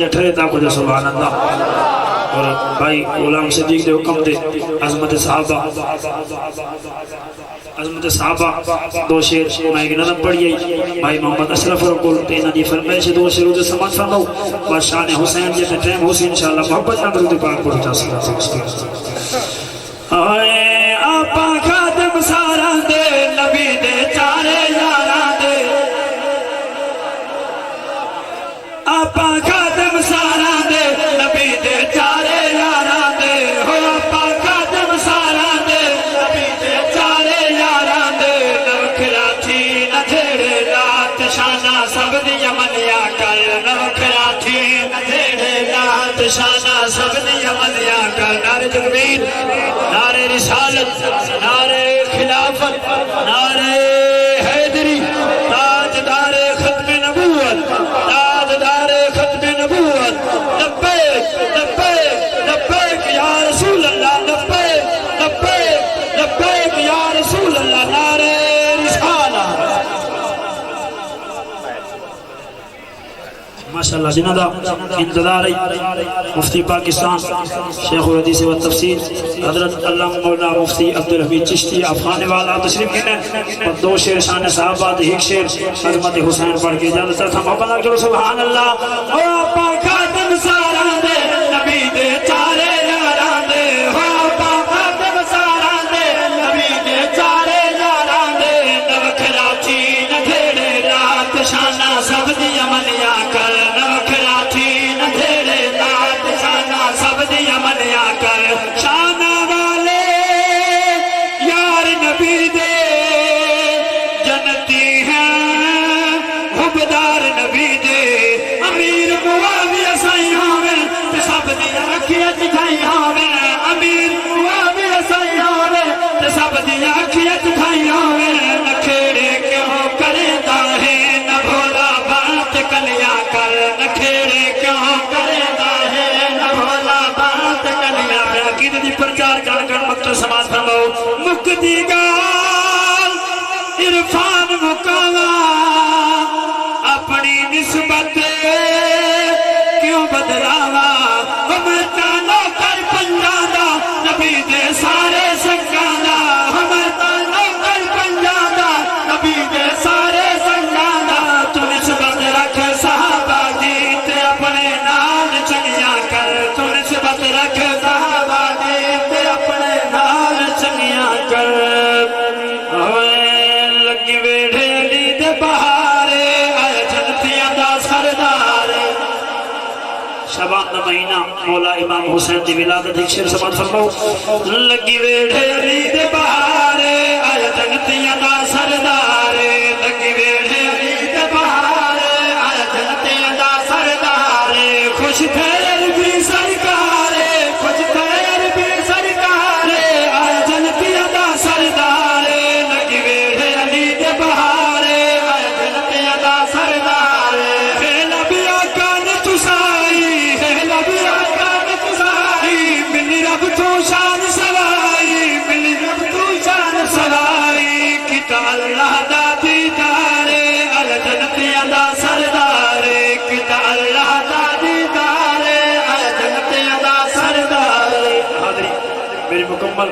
جٹھرے تا کو سبحان اللہ اور بھائی غلام صدیق دے حکم دے عظمت صحابہ دو شیر میں ایک نظم پڑھی بھائی محمد اشرف رکول تینا دی فرمائش دو شیروں دے سمان فرماؤ بادشاہ حسین جیتے ٹیم حسین انشاءاللہ محبت نہ درود پاک پڑھ جا سکتا آئے آپا خادم سارا دے نبی دے چارے یارا دے آپا خادم سارا دے نبی دے چارے یارا دے ہو آپا خادم سارا دے نبی دے چارے یارا دے نوکھرا تھی نہ جھیڑے رات شانہ سب دیا منیا کر نوکھرا تھی نہ جھیڑے رات شانہ سب دیا منیا کر نعرہ تکبیر نعرہ رسالت نعرہ خلافت نعرہ حیدری تاجدار ختم نبوت تاجدار ختم نبوت لبیک لبیک لبیک یا رسول اللہ لبیک لبیک لبیک یا رسول اللہ نعرہ رسالت ماشاءاللہ جنہ دا انتظار مفتی پاکستان شیخ الحدیث و تفسیر حضرت علامہ مولانا مفتی عبدالحمید چشتی افغان والا تشریف کنے اور دو شیر شان صحابہ ایک شیر عظمت حسین پڑھ کے اجازت چاہتا ہم اپنا کرو سبحان اللہ او آپا خاتم سارا دے نبی دے چارے یارا دے او آپا خاتم سارا دے نبی دے چارے یارا دے نوکھرا تھی نہ دھیڑے رات شانہ سب دیا منیا کر نوکھرا تھی نہ دھیڑے رات شانہ سب دیا منیا کر شانہ والے یار نبی دے جنتی ہیں حبدار نبی دے امیر معاویہ سائی ہوئے تے سب دیا رکھیت کھائی ہوئے امیر معاویہ سائی ہوئے تے سب دیا رکھیت کھائی ہوئے نہ کھیڑے کیوں کرے داہے نہ بھولا بات کلیا کر نہ کھیڑے کیوں کرے داہے نہ بھولا بات کلیا کر عقیدت دی پرچار کر مکتر سماعت فرماؤ مکتی گال عرفان مکالا اپنی نسبت کیوں بدلاوا ہمیں تانو کر پنجادا نبی دے سارے سنگادا ہمیں تانو کر پنجادا نبی دے سارے سنگادا تو نسبت رکھ صحابہ دی تے اپنے نال چنیا کر تو نسبت رکھ صحابہ دی تے اپنے نال چنیا کر لگی ویڑھے علی دے بہارے آئے جنتیاں دا سردار شبان دا مہینہ مولا امام حسین دی ولادت ایک شیر سمات فرماؤ لگی ویڑھے علی دے بہارے آئے جنتیاں دا سردار لگی ویڑھے علی دے بہارے آئے جنتیاں دا سردار خوش تھے عربی سرکار خوش تھے عربی سرکار آئے جنتیاں دا سردار لگی ویڑھے علی دے بہارے آئے جنتیاں دا سردار خیلہ بیا کان تسائی خیلہ بیا کان تسائی ملی رب تو شان سوائی ملی رب تو شان سوائی کتا اللہ دا دیدارے آئے جنتیاں دا سردارے کتا اللہ دا دیدارے آئے جنتیاں دا سردارے حاضری میری مکمل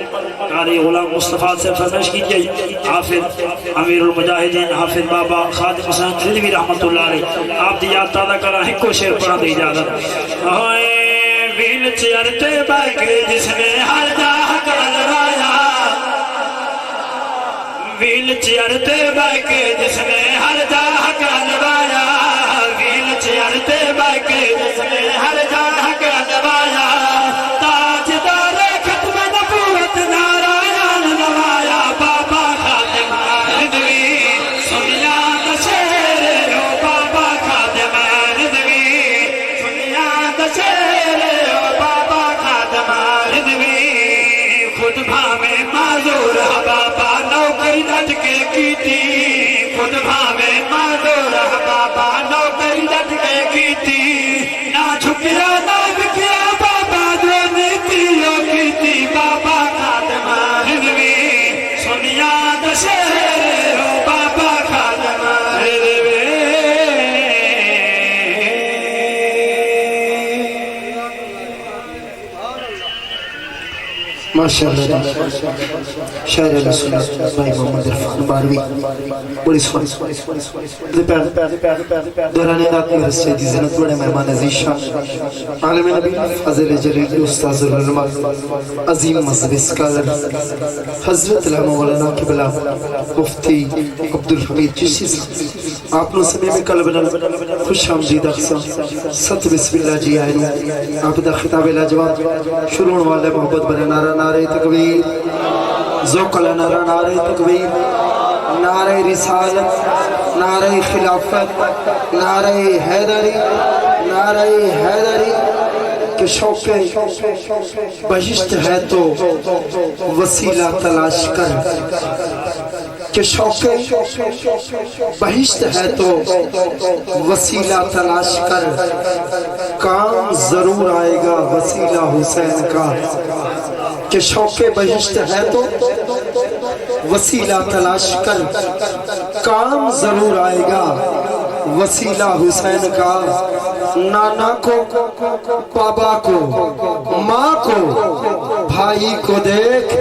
قاری غلام مصطفیٰ سے فرمائش کی گئی حافظ امیر المجاہدین حافظ بابا خادم حسین رضوی رحمت اللہ علیہ آپ دی یاد تازہ کرا ہے کو شیر پڑھا دی اجازت ویل چیرتے باقی جس میں ہر جاہ کلوایا ویل چیرتے باقی جس میں ہر جاہ کلوایا ویل چیرتے باقی جس میں ہر جاہ کلوایا تاجدار ختم نبوت نارائن نوایا بابا خادم رضوی سنیا دشیر ہو بابا خادم رضوی سنیا دشیر ہو بابا خادم رضوی خود بھاوے معذور ہے بابا نوکری ڈٹ کے کی تھی خود بھاوے معذور ہے بابا نوکری ڈٹ کے کی تھی نہ جھکیا نہ بکیا بابا ماشاءاللہ شاعر رسول بھائی محمد عرفان باروی بڑی سوانی دوران رات میں رسے دی زنت بڑے مہمان عزیز شاہ عالم نبی فاضل جلیل استاذ العلماء عظیم مذہب اسکالر حضرت علامہ مولانا قبلہ مفتی عبدالحمید چشتی صاحب آپ نے سمے میں قلب خوش آمدید اقسام ست بسم اللہ جی آئے آپ دا خطاب لاجواب شروع والے محبت بنے نعرہ نعرہ تکبیر ذوق نعرہ نعرہ تکبیر نعرہ رسالت نعرہ خلافت نعرہ حیدری نعرہ حیدری کہ شوق بہشت ہے تو وسیلہ تلاش کر کہ شوق بہشت ہے تو وسیلہ تلاش کر کام ضرور آئے گا وسیلہ حسین کا کہ شوق بہشت ہے تو وسیلہ تلاش کر کام ضرور آئے گا وسیلہ حسین کا نانا کو بابا کو ماں کو بھائی کو دیکھ